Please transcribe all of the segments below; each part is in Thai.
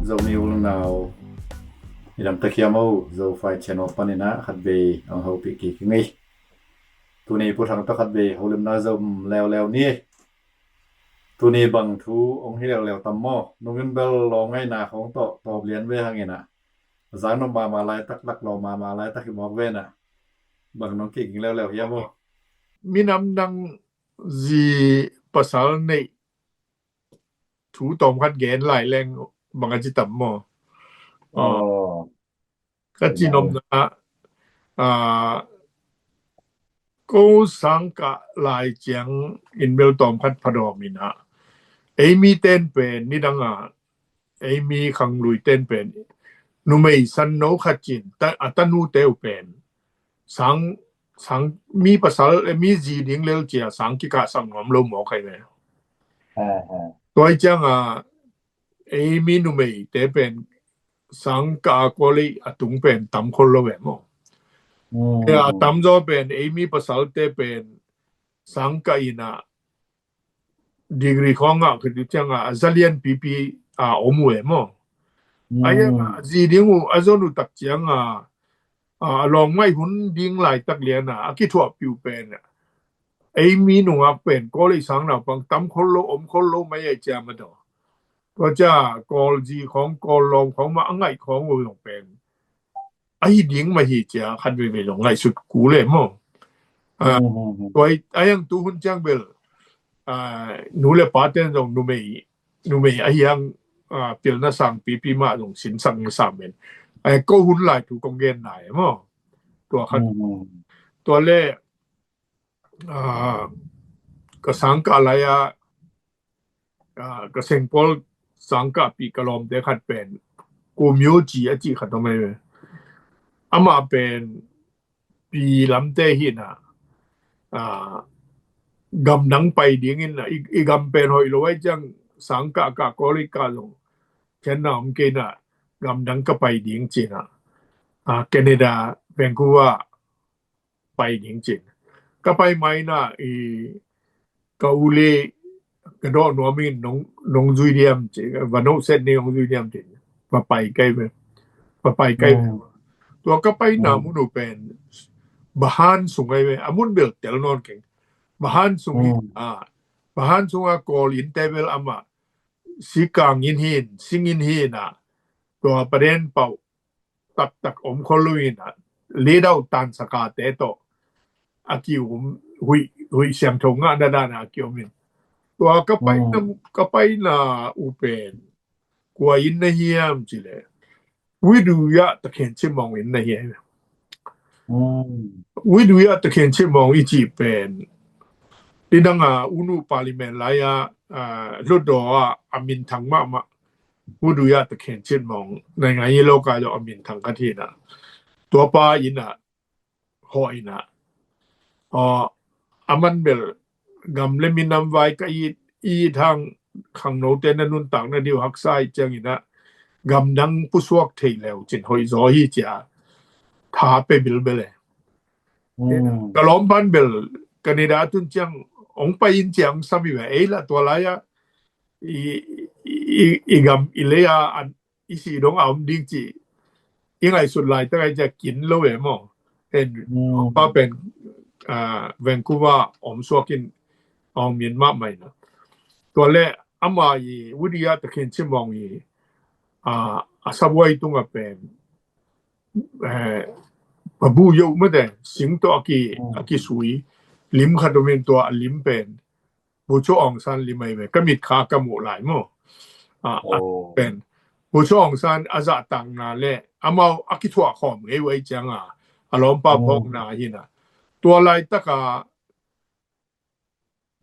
zo miul nào idam takiamo zo fai channel panina khatbe ang hopi ki ngai tuni puthang ta khatbe holim na zom lew ni tuni bang thu ong hi lew tammo nungin bel lo ngai na khong to lian we hangena zang no ma lai tak lak lo ma lai tak mok we na bang nong ki lew yamo minam nang ji pasal nei thu tom khat gen lai leng bang ji tammo ka ji nom na ko sangka lai chiang in bel tom khat phadomina mi ten pen ni danga mi khang lui ten pen nu mei san no khatchin ta atanu teu pen sang mi pasal mi ji ding lel chia sang ki ka sang ngom lo mo khai le toi chang mi nu mei te pen sang ka ko li atung pen tam khol lo we mo tam zo pen mi pasal te pen sang ka ina degree khong a khu chang azalian pp omwe mo aya ji ding u azonu tak chiang long mai hun ding lai tak lian ki thua piu pen mi nu a pen ko li sang na pang tam khol lo om khol lo mai ai cha ma do to cha kol ji khong kol long khong ma angai khong u long pen ai ding ma hi cha khan we long ngai sut ku le mo toi ayang tu hun chang bel nu le paten dong nu mei ayang pil na sang pp ma dong sin sang sa men ko hun lai tu kong gen nai mo to khan to le ka sang ka la ya ka seng pol sang ka pi ka lom de khat pen ko myo ji a ji khat mai ama pen pi lam te hi na gam nang pai ding in i gam pen hoi lo wai chang sang ka ko ri ka lo chen nam ke na gam nang ka pai ding chi na Canada Vancouver pai ding chi ka pai mai na ka ule ka do no min nong zui diam chi va no set ni nong zui diam chi pa pai kaiตัวก็ไปนามุนูเป็นบหานสุงไงเวอามุนเบลเตลนอนเก่งบหานสุงบหานสุงกอลินเตเวลอามาสิกางยินหินสิงินหินตัวประเด็นเป่าตักอมคอลุยนเลดาวตันสกาเตโตอากิวหุยเสียงทงดานากิวมินตัวก็ไปนาอุเป็นกว่ายินนะเฮียมจิเลวิดูยะตะเข็นชิมองอินนะเฮียวิดูยะตะเข็นชิมองอีจีเป็นดิดังอุนุปาร์ลิเมนต์ลายลุดดออามินทังมาวิดูยะตะเข็นชิมองในงานยี่โลกาโลอามินทังกะทีนะตัวปาอินะหอยนะอามันเบลกำเลมินำไว้ก็อีทางขังโนเตนนุนต่างนะดิวฮักไซจังอีนะกำดังผู้สวกเทแล้วจินหอยซอฮีจ้าทาไปบิลเบลกะล้อมบ้านเบลแคนาดาตุนจังองไปอินจังซาบิเวละตัวลายอีกำอิเลยอันอีสีดงอำดิงจิยังไงสุดลายตั้งใจจะกินโลเวมอป้าเป็นแวนคูเวอร์อมสวกินอมเมียนมาใหม่นะตัวแรกอามาอีวิทยาตะเข็นชิมองอีsabway tunga pen babu yo made sing to aki sui lim khadomen to lim pen bu cho ong san limai me kamit kha ka mo lai mo pen bu cho ong san aza tang na le amao aki thwa khom ngai wai chang alom pa phok na hina to lai taka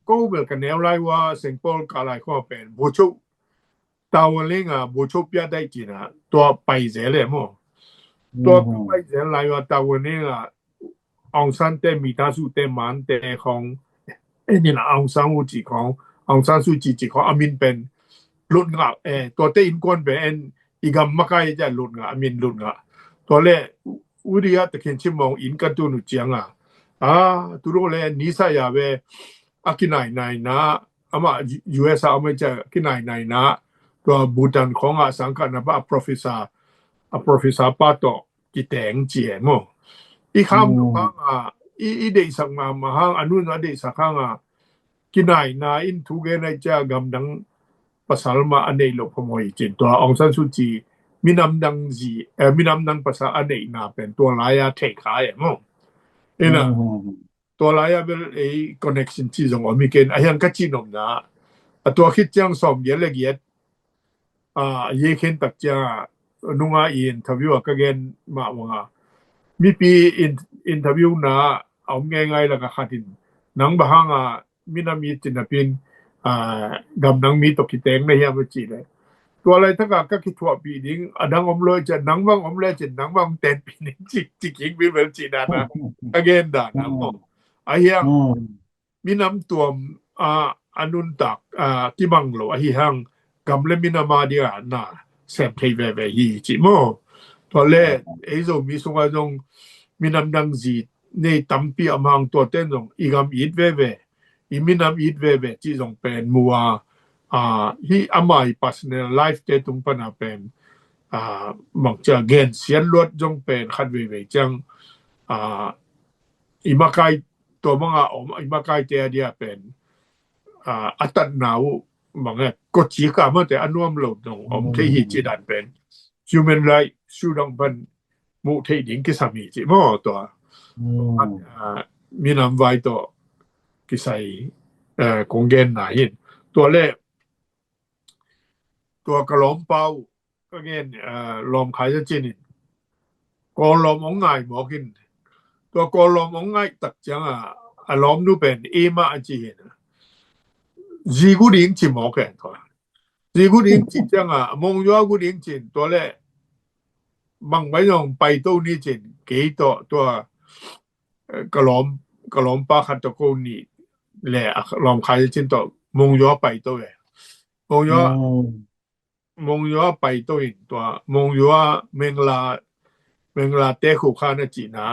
ko bel ka neu lai wa singpol ka lai kho pen bu choตาวเลงบ่ชอบยาได้จินะตัวไปเสเลยมั้งตัวไปเสลายว่าตาวเลงองซันเตมีตาสุเตมันเตของนี่นะองซันอูจิขององซันสุจิของอามินเป็นลุนงะตัวเตอินกวนเป็นอีกัมมะกายจะลุนงะอามินลุนงะตัวเลอุริยะตะเข็นชิมองอินกันตุนุเจียงตุโรเลนิสายาเวอากินายนะอามา US อามาจะกินายนะ ตัวบูตันของสังกัดนะว่า professor ปาโตกิแตงเจียมอีคำตัวอีเดสังมาหังอนุนเดสังกินายนาอินทุเกนจากำดังภาษามาอันเนลพมอยจินตัวองซันสุจีมินำดังจีมินำดังภาษาอันเนนาเป็นตัวลายเทคายมั้งเอ็นะตัวลายเป็นconnection ที่ตรงมีเกณฑ์ยังกัจจินอมนะตัวคิดจังสมเยอะเกียรเยเคนตักจ้านุงอินทวิวก็เกณฑ์มาว่ามีปีอินทวิวนะเอาง่ายๆแล้วก็ขัดินนังบางมินามีจินเป็นกำนังมีตกิแตงในยามจีเลยตัวอะไรถ้าก็คิดทั่วปีนี้ดังอมเลยจะนังบางอมเลยจะนังบางเต็นปีนี้จิกมีเวลจีนะ again ดานะไอ้ยังมีน้ำตัวอนุนตักที่บังโลไอ้ยังกำเลมินามาเดียนะเซมเทเวเวฮีจิโมตัวเล่ไอ้जोมีสงฆ์มีน้ำดังจีในตั้มปีอมังตัวเต้นงอีกำอีดเวเวอีมินำอีดเวเวที่จงเป็นมัวฮีอามาย personal life เตตุงปนาเป็นมักจะเกณฑ์เสียนลดจงเป็นขัดเวเวจังอีมาไกตัวมังอีมาไกเตียเดียเป็นอัตนาวมังกดจีกามาแต่อนุมโลดงเทหิจิดันเป็น human right สูดังเป็นมุเทดิงกิสามีจิมอตัวมีนำไว้ตัวกิใส่กงเกนไหนตัวเลขตัวกระหลอมเป้าก็เกนลอมขายจะจินกอลอมองง่ายหมอกินตัวกอลอมองง่ายตักจังลอมนูเป็นเอมาอจีนจีกูดิ้งจิหมอแก่ตัวจีกูดิ้งจิจังมงยัวกูดิ้งจิตัวเลขบางไว้ลองไปตู้นี้จินเกยตัวกระหลอมป้าขัดตะโกนี่แหละลอมขายจินตัวมงยัวไปตู้เลยมงยัวไปตู้อินตัวมงยัวเมงลาเตะคู่ข้านะจีนะ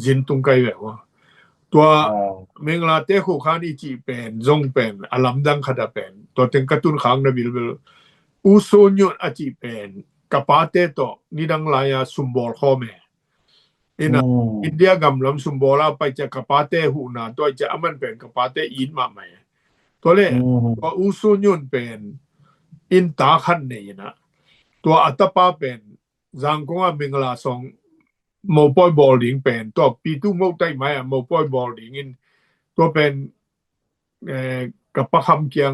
จินตุงไกแบบว่าตัวเมงลาเตะคู่ข้านี่จีเป็นจงเป็นอลัมดังขัดเป็นตัวเต็งกระตุ้นขังนะบิลอุโซญุอจีเป็นกับปาเตโตนี่ดังลายสุมบอลข้อแม่อินเดียกำลังสุมบอลไปจะกับปาเตหูนาตัวจะมันเป็นกับปาเตอินมาไหมตัวเลตัวอุสุญุนเป็นอินตาขันเนี่ยนะตัวอัตปาเป็นจังกงเมงลาสองโมปอยบอลลิงเป็นตัวปีตุโมได้ไหมโมปอยบอลลิงอินตัวเป็นกับปะคำเกียง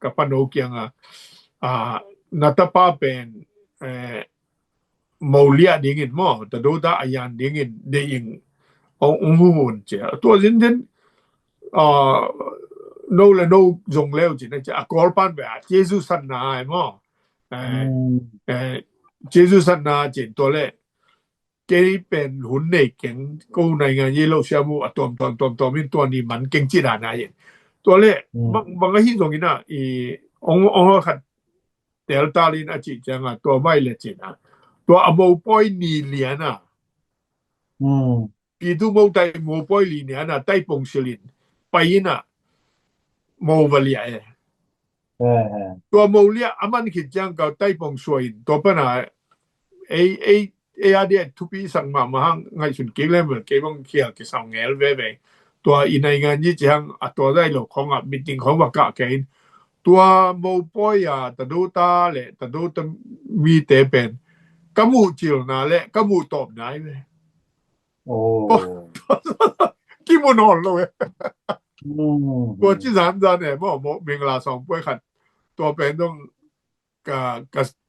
กับปะโนเกียงนัตปาเป็นมอเลียดิ้งอินมอแต่ดูตาอายันดิ้งอินเดียงองหุ่นเจ้าตัวจริงโนและโนจงเลี้ยวจินะจะกอลปันแบบเยซูสันนาไอ้มอเยซูสันนาจินตัวเล่เกย์เป็นหุ่นเนกเก่งกูในงานเยโลเชียมูตัวมินตัวนี้มันเก่งจีดานายตัวเล่บางที่ตรงนี้นะองขัดเดลต้าลินอาจิจังตัวไม่เลจินะตัวอโมปอยนีเลียนะปีตุโมไตโมปอยลีเนียนะไตปงชลินไปนะโมวเลียตัวโมเลียอามันคิดจังกับไตปงสวยตัวปนาอาเดียทุปีสังมาหังไงสุนเก่งเลยเหมือนเก่งเขียกิสังเงลเว่ตัวอีในงานยี่จังตัวได้หลอกของมิติ้งของวักกะเก่งตัวโมปอยตะดูตาเลยตะดูตมีเตเป็นกมูจิลนาเลยกมูตอบได้เลยโอ้กิมนอนเลยตัวที่สามจานเนี่ยโมเมงลาสองป่วยขัดตัวเป็นต้อง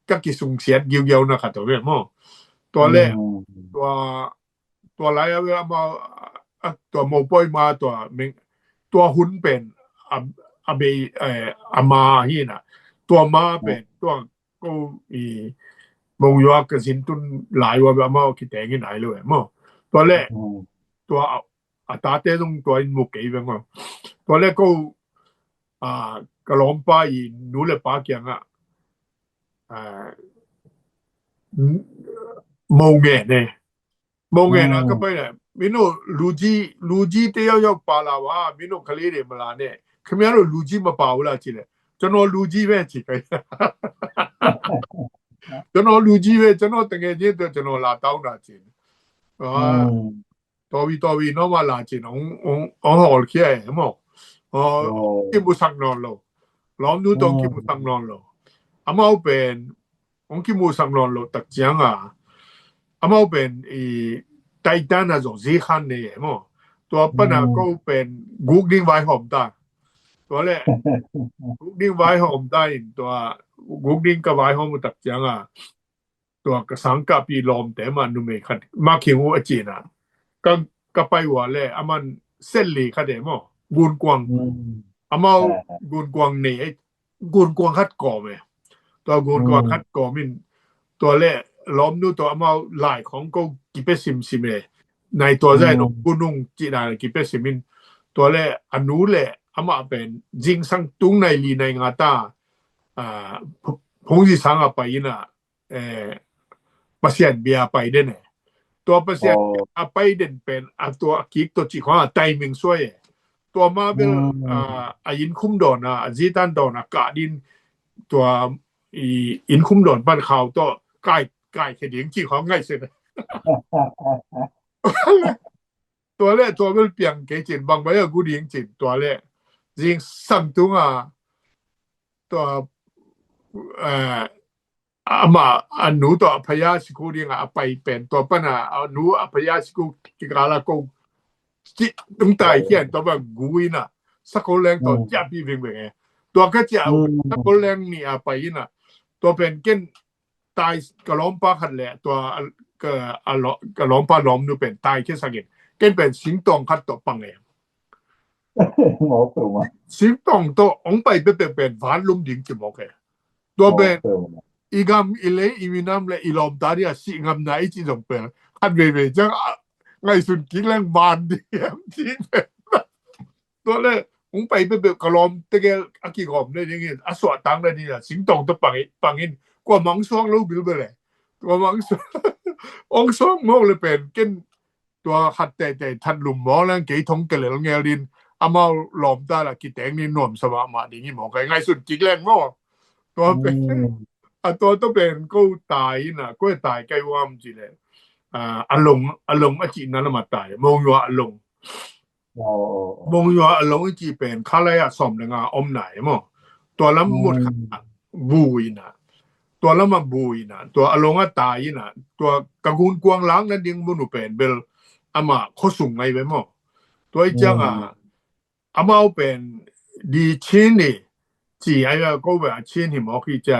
กับกิสุงเสียดเกี่ยวๆนะครับตัวเว้ยโมตัวแรกตัวไรเวลามาตัวโมป่วยมาตัวหุ่นเป็นอาเบอามาฮีน่ะตัวมาเป็นตัวก็มงยัวกสินตุนหลายว่ามาคิดแต่งไหนเลยมั้งตัวแรกตัวอัตราเตต้องตัวมุกเกี่ยวกันตัวแรกก็กระหล่อมป้าอีนูเลป้าเกียงมงเงเนี่ยมงเงนะก็ไปเลยมิโนลูจีเตียวปาลาวามิโนคลีเรมลาเนี่ยขมิ้นลูจีมาป่าวละจีเลย ကျွန်တော်လူကြီးပဲချစ်ခဲ့ကျွန်တော်လူကြီးပဲကျွန်တော်တကယ်ချင်းတော့ကျွန်တော်လာတောင်းတာချင်းတော်ပြီတော့မလာချင်းအောင်ဟော်ခဲ့ဟမောကိမsang non lo lom nu tong ki mu sang non lo amao pen ong ki mu sang non lo tak chiang amao pen titan na zo zi khan ne mo to pa na ko pen googling vai hom ta to le googling vai hom ta in to googling ka vai hom tak chiang to ka sang ka pi lom te ma nu me khat ma khing u a chi na ka pai wa le aman set le kha de mo gun kwang amao gun kwang ne gun kwang khat ko me to gun kwang khat ko min to le lom nu to amao lai khong ko ki pe sim sim le nai to zai no gunung chi na ki pe simin to le anu le ama ben jing sang tung nai li nai nga ta phong ji sang a pai na pasien bia pai de ne to pasien a pai den pen a to ki to chi kha timing soiตัวมาเบลอินคุมดอนจีตันดอนกะดินตัวอินคุมดอนบ้านเขาตัวใกล้แค่เดียงจีของง่ายสุดตัวแรกตัวเบลเปียงเกจินบางใบกูเดียงจินตัวแรกจริงสั่งตุงตัวมาอันหนูตัวพยาสิกูเดียงไปเป็นตัวปนะหนูพยาสิกูกิกาลากูจิต้องตายเขียนตัวแบบกูอินะสักคนแรงตัวจับพี่เวงตัวก็จะสักคนแรงนี่ไปนะตัวเป็นเก้นตายกระล้อมปลาขัดแหละตัวกระล้อมปลาล้อมนูเป็นตายแค่สักเก้นเป็นสิงตองขัดตัวปังเองหมอตัวมาสิงตองตัวองไปเป็นฟานลุ่มดิ่งจิมโอเคตัวเป็นอีกามอีเลอีวินามและอีลอมตาเดียสิงามไหนจีจงเป็นขัดเวจังไงสุดกินแรงบานดีที่ตัวเลยผมไปแบบกระลอมตะเกียอากิกอมได้ยังไงอาสวดตังได้นี่นะสิงตองตัวปังอินกว่ามังซ่องรู้บิลไปเลยตัวมังซ่องซ่องมองเลยเป็นกินตัวขัดแต่ทันหลุมหมอแล้วกี่ทงเกลือเงลินอามาหลอมตาละกี่แตงนี่หน่วมสวะมาดีนี่หมอไงสุดกินแรงมากตัวเป็นตัวต้องเป็นก็ตายนะก็ตายใกล้ว่ามจีเลยอารมณ์อจินั้นมาตายมงยัวอารมณ์มงยัวอารมณ์จีเป็นคาเลยสมเลยอมไหนมั้งตัวละหมดบูยนะตัวละมาบูยนะตัวอารมณ์ตายนะตัวกระกุนกวางล้างนั้นดิ้งมุนุเป็นเบลอามาเขาสูงไงไปมั้งตัวไอ้จังอามาเป็นดีชิ้นนี่จีไอ้ก็แบบชิ้นที่หมอคิดจะ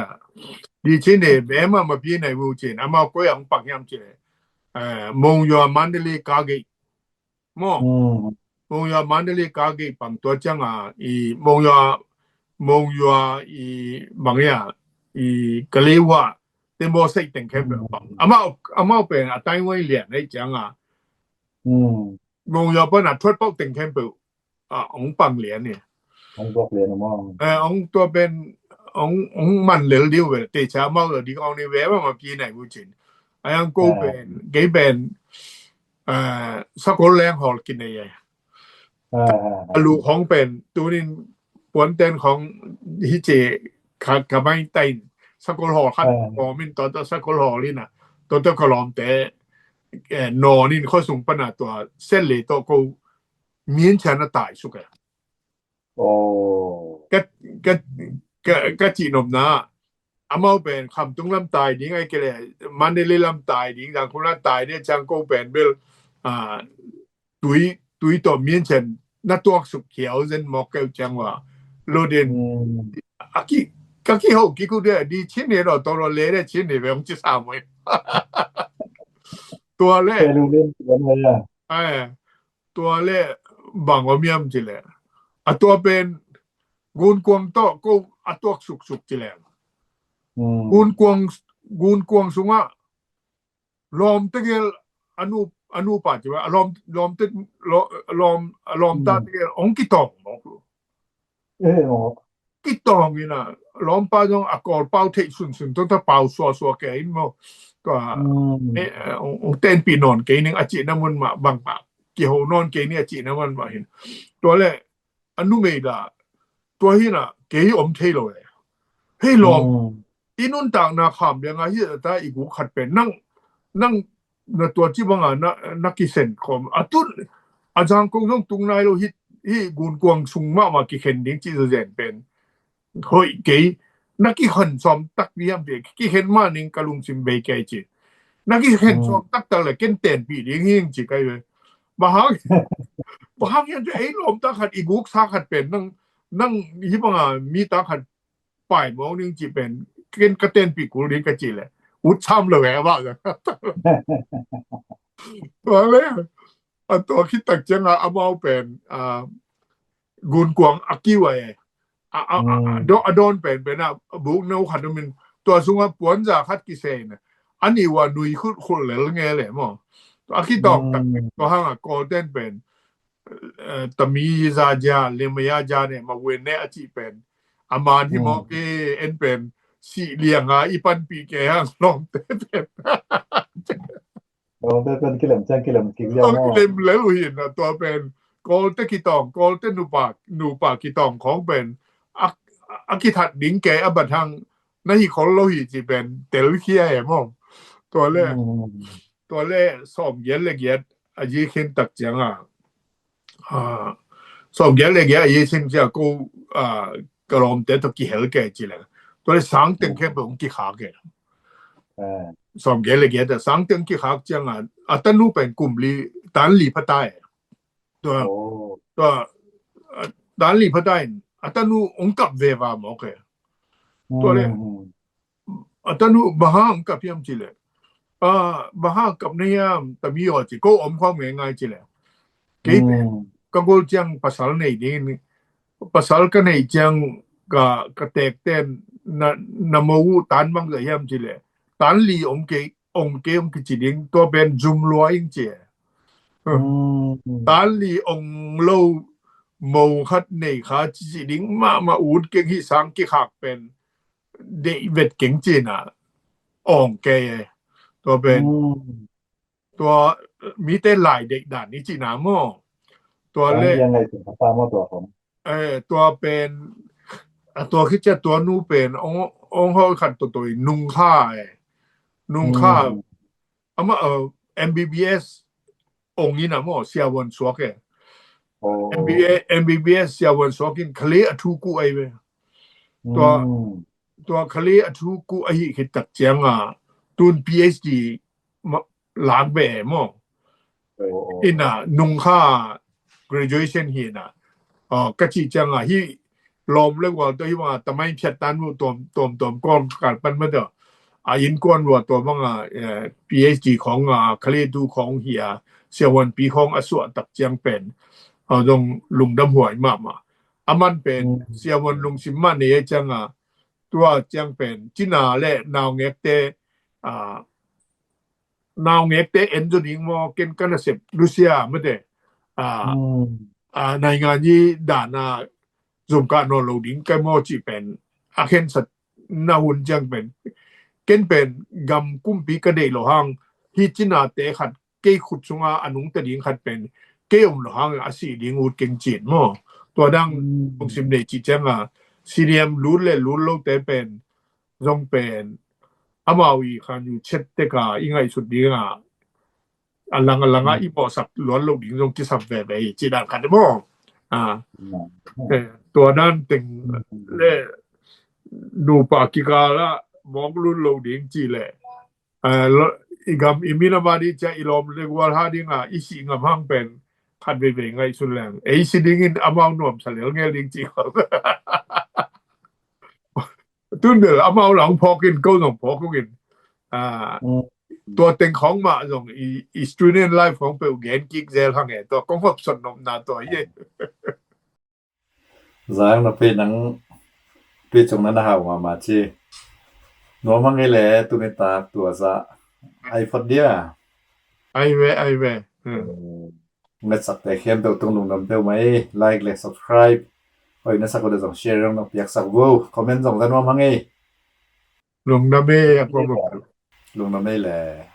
ดีชิ้นนี่แม้มาพี่ในวูจินอามาก็ยังปักยำเจมงยัวมันเดลีกาเกมมงยัวมันเดลีกาเกปังตัวจังอีมงยัวอีบางอย่างอีกะเลวะเตมโบเซกเต็งแค่แบบอามาเป็นไต้หวันเหรียญให้จังมงยัวเปิ้นทวดเป้าเต็งแค่แบบองปังเหรียญเนี่ยองบอกเหรียญมององตัวเป็นองมันเหลือเดียวเว้ยแต่ชามาดีเอาในแวะมาพี่ไหนกูจินไอ้ยังกูเป็นเกเป็นสักคนแรงหอลกินได้ลูกของเป็นตัวนี้ปวนเต้นของฮิเจกับไม่ไตสักคนหอคัดหอมินตัวสักคนหอนี่นะตัวกระลอมแต่นอนี่เขาส่งปัญหาตัวเส้นเลยตัวกูมีนชนะตายสุกะโอ้ก็จีนมนะอามาเป็นคำตุ้งลำตายดิ้งไอ้เกลี่ยมันได้เลยลำตายดิ้งดังคนละตายเนี่ยจังก็เป็นเบลตุยตัวเมียนเช่นนักตัวสุขเขียวเช่นหมอกเกลจังว่าโลเดนอากิโฮกิกูเดียดีชิ้นนี้เราตัวเราเล่ได้ชิ้นนี้แบบจะสามวันตัวเล่ตัวเล่บางว่าเมียมจีเลยตัวเป็นกูนกวงโตก็ตัวสุกจีเลยกูนกวงสุงะลอมตะเกลอนุปาจิวะลอมตะลอมตะเกลองกิตองกิตองนี่นะลอมปาจงอกอลเป้าเทสุนต้องถ้าเป่าสัวแกอินมก็เต้นปีนอนเกนึงอจิน้ำมันมาบางปากเกี่ยวนอนเกนี่อจิน้ำมันมาเห็นตัวแรกอนุเมดาตัวที่น่ะเก给我们推了诶嘿咯 inun tak na kham yang a hi ta igu khat pe nang na to chi banga na ki sen khom atun ajang kong jong tung nai lo hi gun kwang sung ma ki khen ding chi zen pen hoi ke na ki khan som tak viam de ki khen ma ning kalung sim be ke chi na ki khen som tak ta le ken ten pi ding hing chi kai we ba hang yan ai lom ta khat igu sa khat pen nang hi banga mi ta khat pai mo ning chi penเกนกะเตนปีกูเรียนกะจิแหละอุดช้ำเลยว่า ตัวเลยอันตัวคิดตักจังอามาเป็นกุนกวางอากิไว้ดอนเป็นบุกเนาคันมันตัวสุงปวนจะคัดกิเซนอันนี้ว่านุยคุเหลไงแหละมั้งตัวอากิตอกตักตัวห้างโกลเด้นเป็นตะมีซาจาเลมยาจาเนี่ยมาเวนเนอจิเป็นอามาที่มอเกเอ็นเป็นสี่เลียงอีปันปีแกห้างลองเต้นโอ้เป็นกิเลมจังกิเลมกิเลียวมอกิเลมแล้วเห็นตัวเป็นโกลเตกิตองโกลเตนูปากกิตองของเป็นอากิทัดดิงแกอบัดทางในของเราหิสิเป็นเตลเคียมองตัวแรกสอบเย็นละเอียดอายีเข็นตักจังสอบเย็นละเอียดอายีเข็นจะกูกระลมเตตกิเฮลแกจิเลยตัวเลยสังตึงแค่เป็นองค์กิขาแกสอบเย็นละเอียดแต่สังตึงกิขาจังอัตนูเป็นกลุ่มลีตันลีพะใต้ตัวตันลีพะใต้อัตนูองค์กับเววามโอเคตัวเลยอัตนูบะฮางกับยามจิเลยบะฮางกับเนียมตะมีอจิก็อมความง่ายๆจิเลยเกก็กอลจังภาษาในนี้ภาษากันในจังกะแตกเต้นนะมวูตันบังยามจิเลยตันลีองค์เกจิดิงตัวเป็นจุมลัวอิงเจตันลีองโลโมคัดในขาจิดิงมาอูดเก่งที่สังกิขากเป็นเดวิดเก่งจีน่ะองแกตัวเป็นตัวมีแต่หลายเด็กด่านนี้จีน่ามอตัวเลขยังไงถึงตามมาตัวผมตัวเป็นตัวคือจะตัวนู้เป็นองเฮาคันตัวนุ่งค่าMBBS องนี้น่ะมอเสียวันสวกMBBS เสียวันสวกินเคลอทูกูไอเวตัวเคลอทูกูไอคิดตักจังตุน PhD หลางแบมออิน่ะนุ่งค่า graduation ฮีน่ะกะจิจังฮีลอมเรียกว่าตัวที่ว่าตะไมเพียตันวูตอมก้อนกันปันมาเด้อยินก้อนว่าตัวบังPhD ของเคลดูของเฮียเสียวันปีของอสวตักจังเป็นตรงลุงดำหวยมามันเป็นเสียวันลุงสิมันเนี่ยจังตัวจังเป็นจินาและนาวเงกเตเอ็นจุนิงมอเกนกันเสพรัสเซียมาเด้ในงานนี้ด่านสมการโนโลดิงก็มอจิเป็นอาเคนสัตนาหุ่นจังเป็นเกนเป็นกำกุมปีกระเดโลหังฮิจินาเตขัดเกยขุดสุงอนุงตะดิงขัดเป็นเกยมโลหังอาศิดิงอุดเก่งจีนมอตัวดังบงสิมเดจิจังซีเรียมรู้เลยรู้โลกแต่เป็นจงเป็นอามาวีคันอยู่เช็ดเตกาอิงไงสุดดีอัลลังอีบอสับล้วนโลกดิงจงที่สับแบบไอ้จีดังคันมอตัวนั้นตึงเลดูปากิกาละมองรุ่นโลกดิงจีแหละอีกำอีมินามาดีจะอีลอมเรียกว่าหาดิงอีสิงำห้างเป็นคันเวไงสุดแรงไอ้สิดิงินอามาวหน่วมเสลียวไงดิงจีตุ้นเดออามาวหลังพอกินก็ต้องพอกินตัวเต็งของมาส่งอีสตูเดนต์ไลฟ์ของเปิลเกนกิกเซลทั้งไงตัวก็พบสนมนาตัวเย่Giang nó phê nắng phê trong nó hào mà chê nó mang cái lẽ tụi người ta tụi ra ai phật đi ai về nó sắp tới khen đầu tung lùng đầm tiêu mấy like like subscribe rồi nó sắp có được dòng share trong nó piak sắp vô comment dòng ra nó mang nghe lùng đam mê lùng đam mê là